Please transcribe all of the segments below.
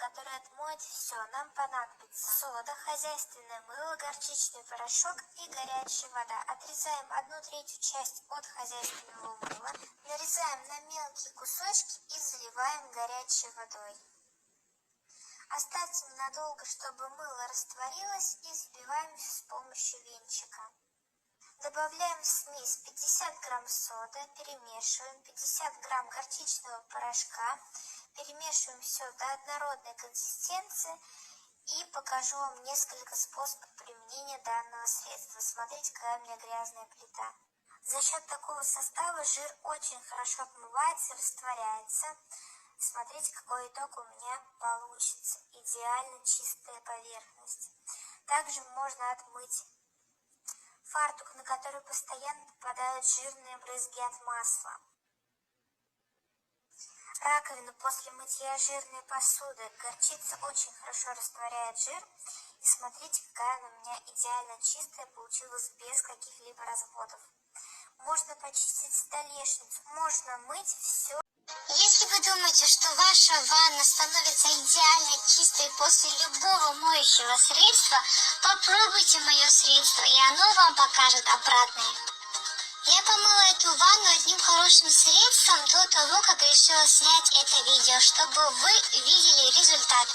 которое отмоет все. Нам понадобится сода, хозяйственное мыло, горчичный порошок и горячая вода. Отрезаем 1/3 часть от хозяйственного мыла, нарезаем на мелкие кусочки и заливаем горячей водой. Оставьте надолго, чтобы мыло растворилось, и взбиваем с помощью венчика. Добавляем в смесь 50 грамм соды, перемешиваем, 50 грамм горчичного порошка, перемешиваем все до однородной консистенции и покажу вам несколько способов применения данного средства. Смотрите, какая у меня грязная плита. За счет такого состава жир очень хорошо отмывается и растворяется. Смотрите, какой итог у меня получится. Идеально чистая поверхность. Также можно отмыть фартук, на который постоянно попадают жирные брызги от масла. Раковину после мытья жирной посуды. Горчица очень хорошо растворяет жир. И смотрите, какая она у меня идеально чистая получилась, без каких-либо разводов. Можно почистить столешницу, можно мыть все. Если вы думаете, что ваша ванна становится идеально чистой после любого моющего средства, попробуйте мое средство, и оно вам покажет обратное. Я помыла эту ванну одним хорошим средством до того, как решила снять это видео, чтобы вы видели результат.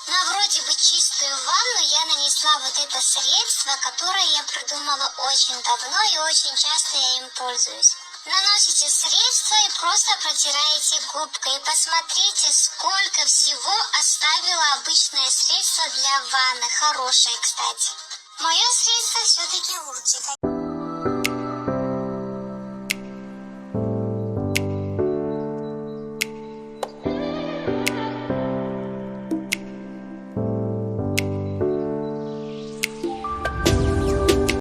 На вроде бы чистую ванну я нанесла вот это средство, которое я придумала очень давно и очень часто я им пользуюсь. Наносите средство и просто протираете губкой. И посмотрите, сколько всего оставило обычное средство для ванны. Хорошее, кстати. Мое средство все-таки лучше.